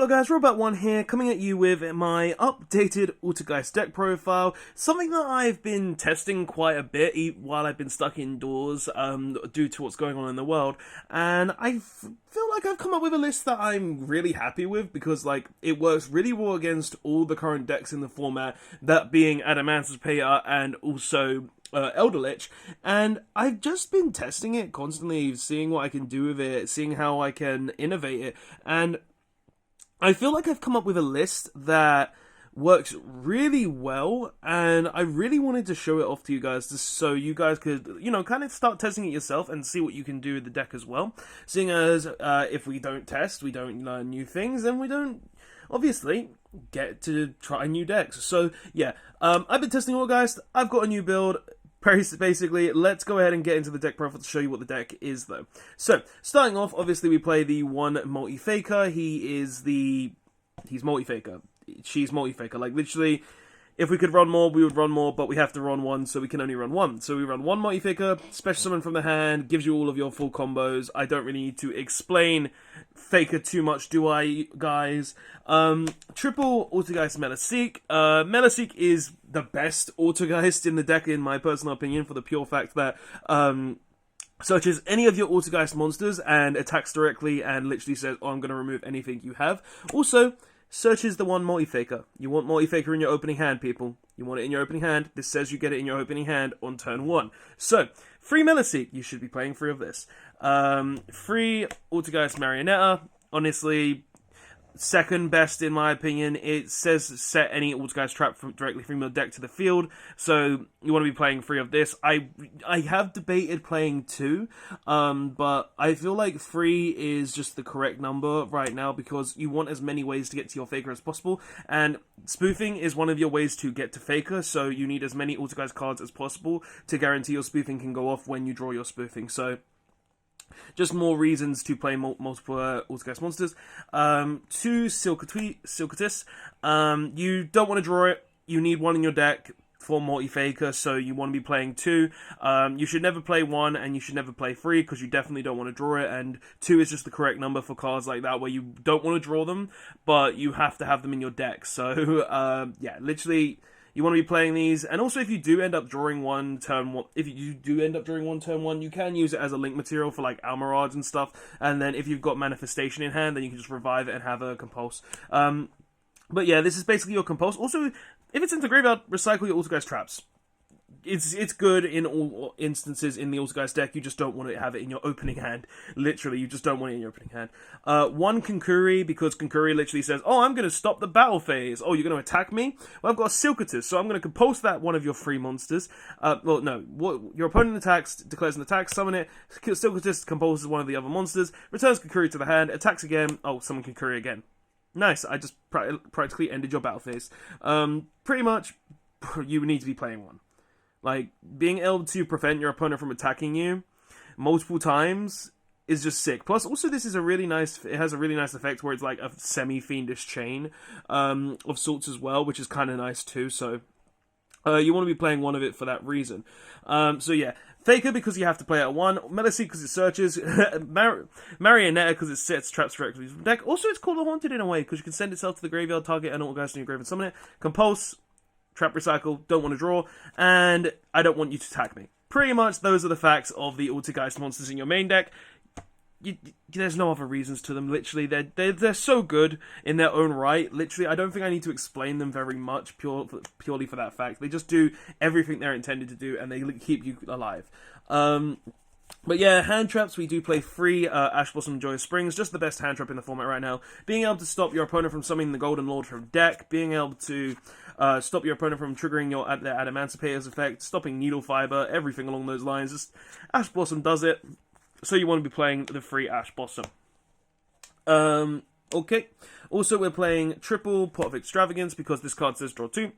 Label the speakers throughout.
Speaker 1: Hello guys, Robot1 here, coming at you with my updated Altergeist deck profile, something that I've been testing quite a bit while I've been stuck indoors due to what's going on in the world, and I feel like I've come up with a list that I'm really happy with, because like it works really well against all the current decks in the format, that being Adamantipator and also Elder Lich, and I've just been testing it constantly, seeing what I can do with it, seeing how I can innovate it, and I feel like I've come up with a list that works really well, and I really wanted to show it off to you guys, just so you guys could, you know, kind of start testing it yourself and see what you can do with the deck as well. Seeing as if we don't test, we don't learn new things, then we don't, obviously, get to try new decks. So, yeah, I've been testing Altergeist, I've got a new build. Basically, let's go ahead and get into the deck profile to show you what the deck is, though. So, starting off, obviously, we play the one multi-faker. He's multi-faker. She's multi-faker. Like, literally, if we could run more, we would run more, but we have to run one, so we can only run one. So we run one multi-faker, special summon from the hand, gives you all of your full combos. I don't really need to explain Faker too much, do I, guys? Triple Altergeist Meliseek. Meliseek is the best Altergeist in the deck, in my personal opinion, for the pure fact that, searches any of your Altergeist monsters and attacks directly and literally says, oh, I'm going to remove anything you have. Also, searches the one multi-faker. You want multi-faker in your opening hand, people. You want it in your opening hand. This says you get it in your opening hand on turn 1. So, free Meliseek. You should be playing 3 of this. Free Altergeist Marionetta. Honestly, second best in my opinion. It says set any Altergeist trap directly from your deck to the field, so you want to be playing 3 of this. I have debated playing 2, but I feel like 3 is just the correct number right now, because you want as many ways to get to your Faker as possible, and spoofing is one of your ways to get to Faker, so you need as many Altergeist cards as possible to guarantee your spoofing can go off when you draw your spoofing. So just more reasons to play multiple Altergeist monsters. 2 Silkatis. You don't want to draw it. You need 1 in your deck for multi-faker, so you want to be playing 2. You should never play 1, and you should never play 3, because you definitely don't want to draw it, and 2 is just the correct number for cards like that, where you don't want to draw them, but you have to have them in your deck. So, yeah, literally, you want to be playing these, and also if you do end up drawing one turn 1, you can use it as a link material for like Almirage and stuff, and then if you've got Manifestation in hand, then you can just revive it and have a Compulse. But yeah, this is basically your Compulse. Also, if it's into graveyard, recycle your Altergeist traps. It's good in all instances in the Altergeist deck. You just don't want to have it in your opening hand. Literally, you just don't want it in your opening hand. 1 Konkuri, because Konkuri literally says, oh, I'm going to stop the battle phase. Oh, you're going to attack me? Well, I've got a Silkatis, so I'm going to compulse that one of your free monsters. Well, no. Your opponent attacks, declares an attack, summon it. Silkatis compulses one of the other monsters, returns Konkuri to the hand, attacks again. Oh, summon Konkuri again. Nice, I just practically ended your battle phase. Pretty much, you need to be playing 1. Like, being able to prevent your opponent from attacking you multiple times is just sick. Plus, also, this is it has a really nice effect where it's like a semi-fiendish chain of sorts as well, which is kind of nice too, so you want to be playing 1 of it for that reason. So yeah, Faker because you have to play at 1, Meliseek because it searches, Marionetta because it sets traps directly from the deck. Also, it's called a Haunted in a way, because you can send itself to the graveyard, target an Altergeist in your graveyard, summon it, Compulse, Trap Recycle, don't want to draw, and I don't want you to attack me. Pretty much those are the facts of the Altergeist monsters in your main deck. There's no other reasons to them, literally. They're so good in their own right. Literally, I don't think I need to explain them very much purely for that fact. They just do everything they're intended to do, and they keep you alive. But yeah, hand traps, we do play 3 Ash Blossom Joyous Springs, just the best hand trap in the format right now. Being able to stop your opponent from summoning the Golden Lord from deck, being able to stop your opponent from triggering their Adamantipator's effect, stopping Needle Fiber, everything along those lines. Just Ash Blossom does it, so you want to be playing the 3 Ash Blossom. Okay. Also, we're playing triple Pot of Extravagance, because this card says draw 2.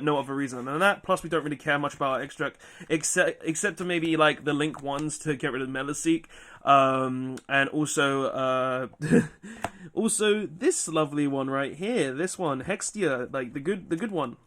Speaker 1: No other reason than that. Plus, we don't really care much about our extract, except to maybe like the link ones to get rid of Meliseek, and also also this lovely one right here. This one, Hextia, like the good one.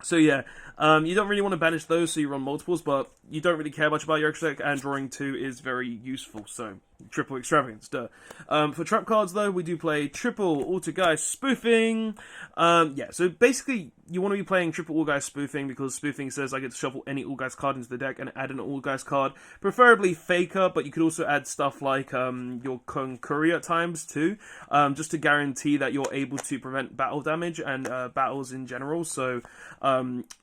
Speaker 1: So yeah, you don't really want to banish those, so you run multiples, but you don't really care much about your extract, and drawing 2 is very useful. So triple extravagance, duh. For trap cards, though, we do play triple Altergeist spoofing. Yeah, so basically, you want to be playing triple Altergeist spoofing because spoofing says I get to shuffle any Altergeist card into the deck and add an Altergeist card, preferably Faker, but you could also add stuff like your Konkuri at times too, just to guarantee that you're able to prevent battle damage and battles in general. So,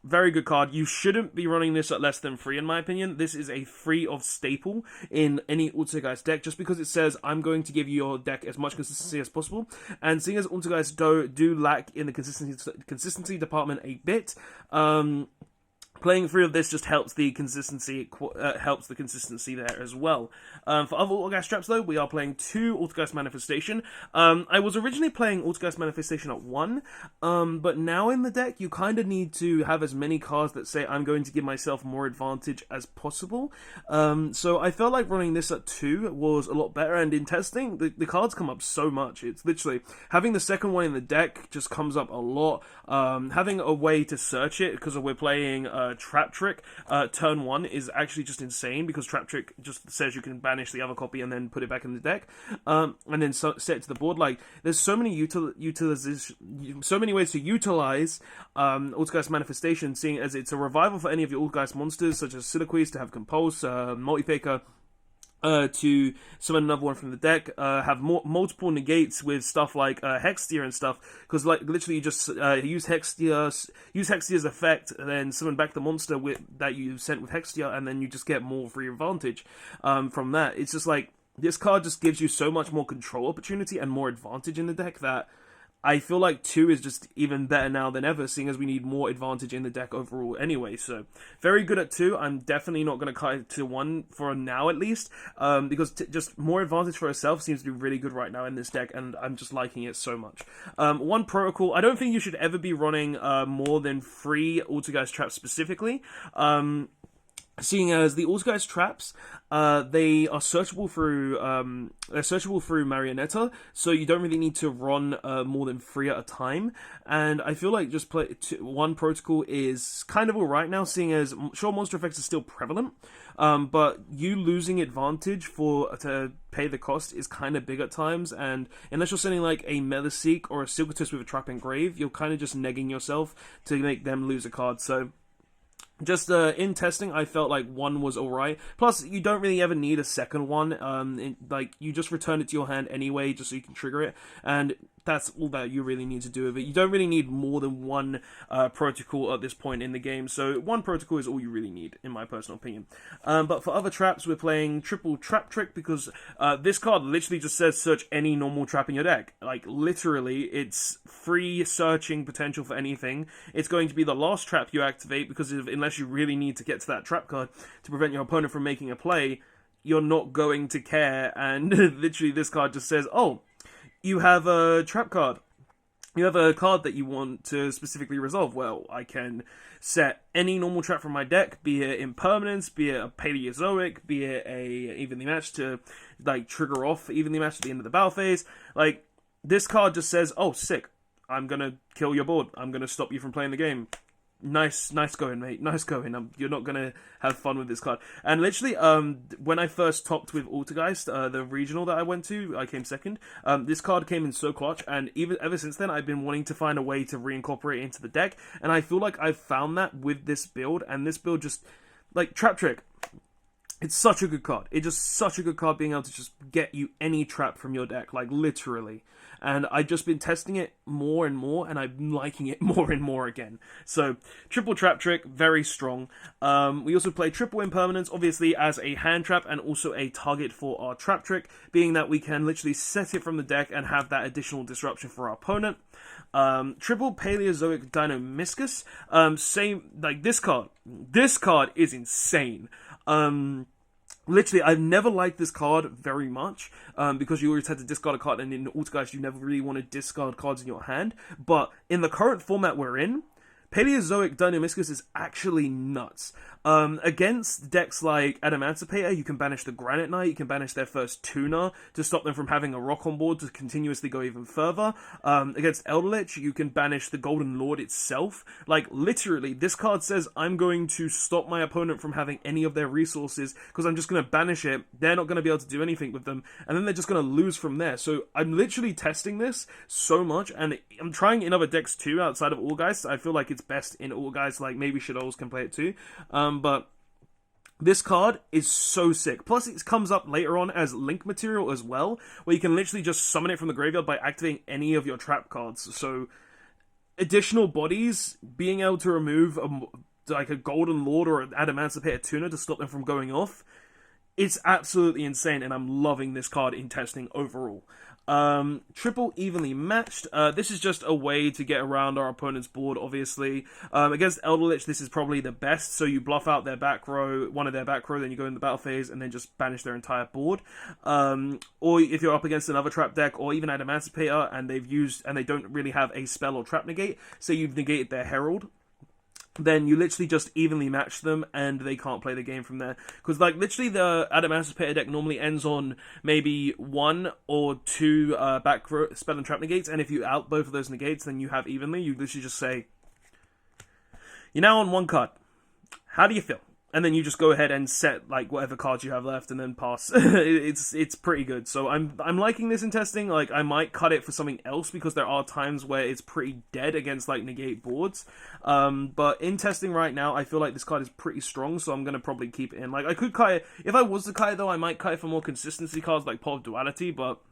Speaker 1: very good card. You shouldn't be running this at less than 3, in my opinion. This is a 3 of staple in any Altergeist deck, just because it says I'm going to give you your deck as much consistency as possible. And seeing as Altergeist do lack in the consistency department a bit, playing 3 of this just helps the consistency there as well. For other Altergeist traps, though, we are playing 2 Altergeist Manifestation. I was originally playing Altergeist Manifestation at 1, but now in the deck, you kind of need to have as many cards that say I'm going to give myself more advantage as possible. So I felt like running this at 2 was a lot better, and in testing, the cards come up so much. It's literally, having the second one in the deck just comes up a lot. Having a way to search it, because we're playing Trap Trick, turn 1 is actually just insane, because Trap Trick just says you can banish the other copy and then put it back in the deck, and then set it to the board. Like, there's so many so many ways to utilize Altergeist Manifestation, seeing as it's a revival for any of your Altergeist monsters, such as Siliquis to have Compulse, Multi-Faker, to summon another one from the deck, have multiple negates with stuff like Hextia and stuff, because like literally you just use Hextia's effect, and then summon back the monster that you sent with Hextia, and then you just get more free advantage from that. It's just like, this card just gives you so much more control opportunity and more advantage in the deck that I feel like 2 is just even better now than ever, seeing as we need more advantage in the deck overall anyway. So, very good at 2. I'm definitely not going to cut it to 1 for now, at least, because just more advantage for herself seems to be really good right now in this deck, and I'm just liking it so much. 1 protocol, I don't think you should ever be running more than 3 Altergeist traps specifically. Seeing as the Altergeist traps, they are searchable through Marionetta, so you don't really need to run more than 3 at a time. And I feel like just play 1 protocol is kind of alright now, seeing as sure monster effects are still prevalent, but you losing advantage to pay the cost is kind of big at times. And unless you're sending like a Meliseek or a Silkatus with a trap engrave, you're kind of just negging yourself to make them lose a card. So, just in testing, I felt like 1 was alright. Plus, you don't really ever need a second one. Like, you just return it to your hand anyway, just so you can trigger it. And that's all that you really need to do with it. You don't really need more than 1 protocol at this point in the game. So 1 protocol is all you really need, in my personal opinion. But for other traps, we're playing triple Trap Trick, because this card literally just says search any normal trap in your deck. Like, literally, it's free searching potential for anything. It's going to be the last trap you activate, because unless you really need to get to that trap card to prevent your opponent from making a play, you're not going to care. And literally, this card just says, oh, you have a trap card. You have a card that you want to specifically resolve. Well, I can set any normal trap from my deck, be it Impermanence, be it a Paleozoic, be it a Evenly Matched to like trigger off Evenly Matched at the end of the battle phase. Like, this card just says, oh, sick, I'm gonna kill your board. I'm gonna stop you from playing the game. Nice going, mate. Nice going. You're not gonna have fun with this card. And literally, when I first topped with Altergeist, the regional that I went to, I came second. This card came in so clutch, and even ever since then, I've been wanting to find a way to reincorporate it into the deck. And I feel like I've found that with this build, and this build just like Trap Trick. It's such a good card. It's just such a good card being able to just get you any trap from your deck, like literally. And I've just been testing it more and more, and I'm liking it more and more again. So, triple Trap Trick, very strong. We also play triple Impermanence, obviously as a hand trap and also a target for our Trap Trick, being that we can literally set it from the deck and have that additional disruption for our opponent. Triple Paleozoic Dinomischus, same, like this card. This card is insane. Literally, I've never liked this card very much, because you always had to discard a card, and in Altergeist, you never really want to discard cards in your hand. But in the current format we're in, Paleozoic Dinomischus is actually nuts. Against decks like Adamantipator, you can banish the Granite Knight, you can banish their first tuner to stop them from having a rock on board to continuously go even further. Against Elderlich, you can banish the Golden Lord itself. Like, literally, this card says, I'm going to stop my opponent from having any of their resources, because I'm just going to banish it, they're not going to be able to do anything with them, and then they're just going to lose from there. So I'm literally testing this so much, and I'm trying in other decks too, outside of Altergeist. I feel like it's best in Altergeist, like maybe Shadows can play it too. But this card is so sick. Plus, it comes up later on as link material as well, where you can literally just summon it from the graveyard by activating any of your trap cards. So, additional bodies, being able to remove like a Golden Lord or an Adamantipator tuner to stop them from going off, it's absolutely insane, and I'm loving this card in testing overall. Triple evenly matched. This is just a way to get around our opponent's board, obviously. Against Elderlich, this is probably the best, so you bluff out their back row, one of their back row, then you go in the battle phase, and then just banish their entire board. Or if you're up against another trap deck, or even Adamantipator, and they don't really have a spell or trap negate, say you've negated their Herald, then you literally just evenly match them, and they can't play the game from there. Because, like, literally the Adamantipator deck normally ends on maybe 1 or 2 back row spell and trap negates, and if you out both of those negates, then you have evenly. You literally just say, you're now on 1 card. How do you feel? And then you just go ahead and set, like, whatever cards you have left and then pass. It's pretty good. So I'm liking this in testing. Like, I might cut it for something else, because there are times where it's pretty dead against, like, negate boards. But in testing right now, I feel like this card is pretty strong, so I'm going to probably keep it in. Like, I could cut it. If I was to cut it, though, I might cut it for more consistency cards like Pot of Duality, but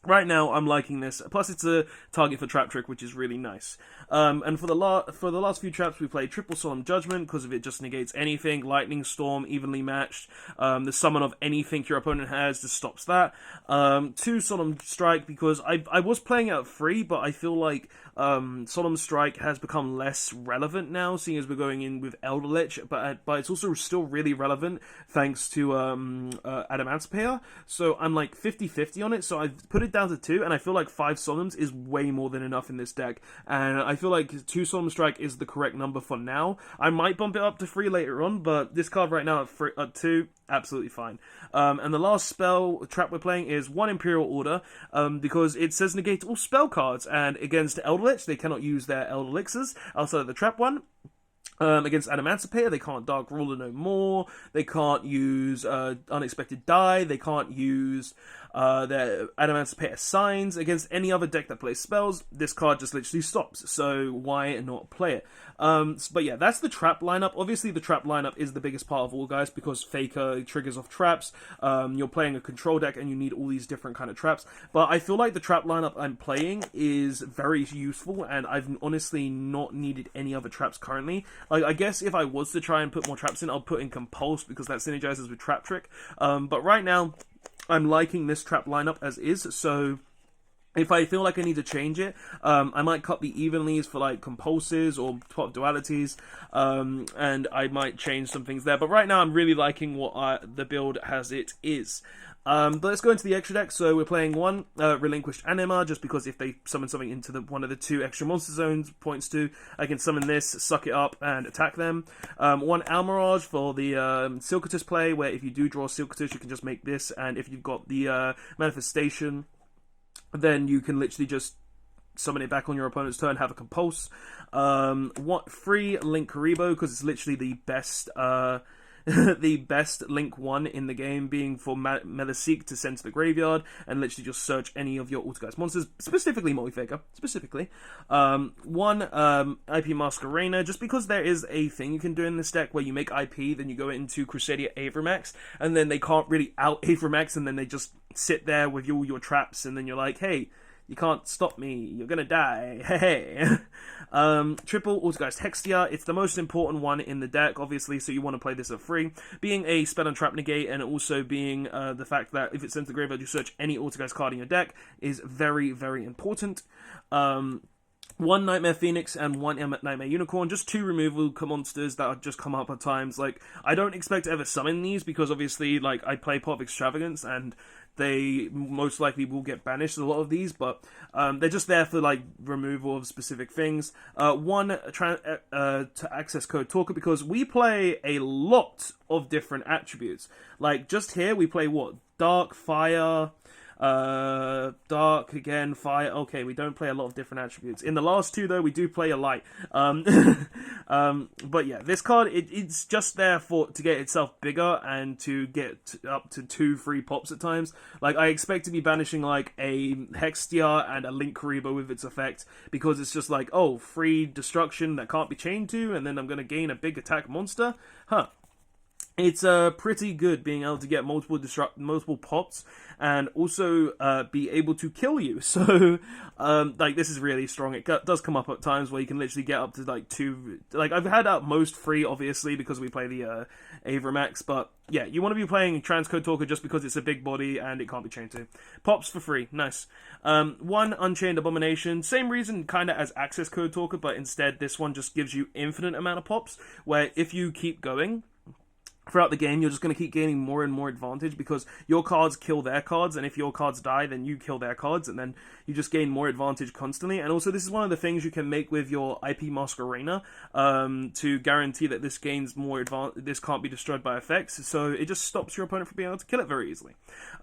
Speaker 1: right now, I'm liking this. Plus, it's a target for Trap Trick, which is really nice. And for the last few traps, we played Triple Solemn Judgment, because of it just negates anything. Lightning Storm, evenly matched. The summon of anything your opponent has just stops that. 2 Solemn Strike, because I was playing it at 3, but I feel like Solemn Strike has become less relevant now, seeing as we're going in with Elderlich, but it's also still really relevant thanks to Adamantipator. So I'm like 50-50 on it, so I've put it down to 2, and I feel like 5 Solemns is way more than enough in this deck, and I feel like 2 Solemn Strike is the correct number for now. I might bump it up to 3 later on, but this card right now at 2, absolutely fine. And the last spell trap we're playing is 1 Imperial Order, because it says negate all spell cards, and against Elderlich, they cannot use their Elder Elixirs outside of the trap one. Against Adamantipator, they can't Dark Ruler no more, they can't use Unexpected Die, they can't use their Adamantipator Signs. Against any other deck that plays spells, this card just literally stops, so why not play it? But yeah, that's the trap lineup. Obviously, the trap lineup is the biggest part of all, guys, because Faker triggers off traps. You're playing a control deck, and you need all these different kind of traps. But I feel like the trap lineup I'm playing is very useful, and I've honestly not needed any other traps currently. Like, I guess if I was to try and put more traps in, I'll put in Compulse, because that synergizes with Trap Trick. But right now, I'm liking this trap lineup as is, so if I feel like I need to change it, I might cut the evenlies for, like, Compulses or Pot Dualities, and I might change some things there. But right now, I'm really liking what the build as it is. But let's go into the extra deck. So we're playing 1 Relinquished Anima, just because if they summon something into one of the 2 extra monster zones points to, I can summon this, suck it up, and attack them. 1 Almirage for the Silcatus play, where if you do draw Silcatus, you can just make this, and if you've got the Manifestation, then you can literally just summon it back on your opponent's turn, have a Compulse. 3 Link Karibo, because it's literally the best the best Link 1 in the game, being for Meliseek to send to the graveyard and literally just search any of your Altergeist monsters, specifically Multi-Faker, specifically. 1 IP Masquerena, just because there is a thing you can do in this deck where you make IP, then you go into Crusadia Avramax, and then they can't really out Avramax, and then they just sit there with all your traps, and then you're like, hey, you can't stop me, you're gonna die, hey. Triple Altergeist Hextia, it's the most important one in the deck, obviously, so you want to play this at 3. Being a spell and trap negate, and also being the fact that if it sends to the graveyard, you search any Altergeist card in your deck, is very, very important. 1 Nightmare Phoenix and 1 Nightmare Unicorn, just 2 removal monsters that just come up at times. Like, I don't expect to ever summon these, because obviously, like, I play Pot of Extravagance, and they most likely will get banished, a lot of these, but they're just there for like removal of specific things. To access Code Talker, because we play a lot of different attributes. Like just here we play what? Dark, fire, dark again, fire. Okay, we don't play a lot of different attributes. In the last two though, we do play a light. But yeah, this card, it's just there to get itself bigger and to get up to 2-3 pops at times. Like I expect to be banishing like a Hextia and a Link Karibo with its effect, because it's just like, oh, free destruction that can't be chained to, and then I'm gonna gain a big attack monster. It's pretty good being able to get multiple pops and also be able to kill you. So like this is really strong. It does come up at times where you can literally get up to like 2. Like I've had at most 3, obviously, because we play the Avramax. But yeah, you want to be playing Transcode Talker just because it's a big body and it can't be chained to. Pops for free, nice. 1 Unchained Abomination, same reason kind of as Access Code Talker, but instead this one just gives you infinite amount of pops, where if you keep going throughout the game, you're just going to keep gaining more and more advantage, because your cards kill their cards, and if your cards die, then you kill their cards, and then you just gain more advantage constantly. And also, this is one of the things you can make with your IP Mask Arena to guarantee that this gains more advantage. This can't be destroyed by effects, so it just stops your opponent from being able to kill it very easily.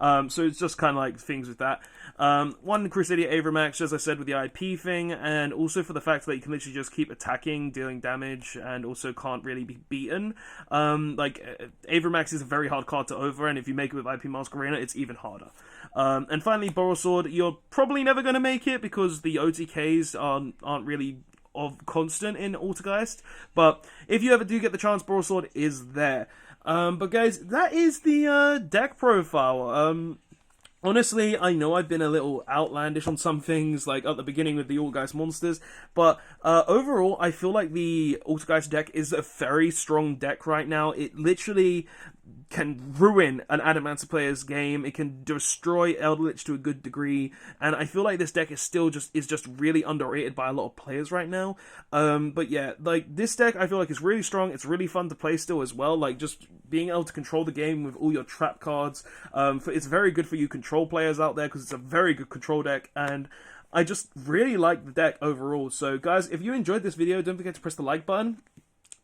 Speaker 1: So it's just kind of like things with that. 1 Crusadia Avramax, as I said, with the IP thing, and also for the fact that you can literally just keep attacking, dealing damage, and also can't really be beaten. Like Avramax is a very hard card to over, and if you make it with IP Mask Arena, it's even harder. And finally, Borosword, you're probably never going to make it because the OTKs aren't really of constant in Altergeist, but if you ever do get the chance, Borosword is there. But guys, that is the deck profile. Honestly, I know I've been a little outlandish on some things, like at the beginning with the Altergeist monsters, but overall, I feel like the Altergeist deck is a very strong deck right now. It literally can ruin an Adamancer player's game. It can destroy Eldritch to a good degree, and I feel like this deck is still just really underrated by a lot of players right now. But yeah, like this deck, I feel like is really strong. It's really fun to play still as well. Like just being able to control the game with all your trap cards. It's very good for you control players out there because it's a very good control deck, and I just really like the deck overall. So guys, if you enjoyed this video, don't forget to press the like button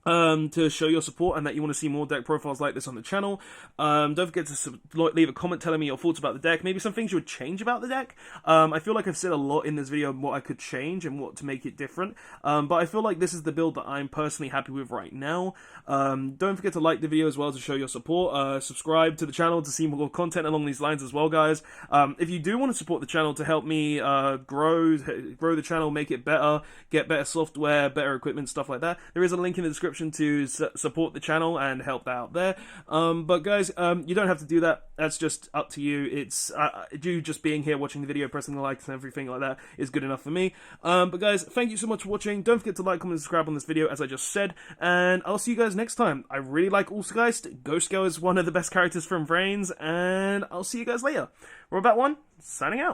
Speaker 1: to show your support and that you want to see more deck profiles like this on the channel. Don't forget to leave a comment telling me your thoughts about the deck, maybe some things you would change about the deck. I feel like I've said a lot in this video on what I could change and what to make it different, but I feel like this is the build that I'm personally happy with right now. Don't forget to like the video as well to show your support. Subscribe to the channel to see more content along these lines as well, guys. If you do want to support the channel to help me grow the channel, make it better, get better software, better equipment, stuff like that, there is a link in the description to support the channel and help out there. But guys, you don't have to do that. That's just up to you. It's you just being here watching the video, pressing the likes and everything like that is good enough for me. But guys, thank you so much for watching. Don't forget to like, comment, and subscribe on this video, as I just said, and I'll see you guys next time. I really like Altergeist. Ghost Girl is one of the best characters from Vrains, and I'll see you guys later. Robot1, signing out.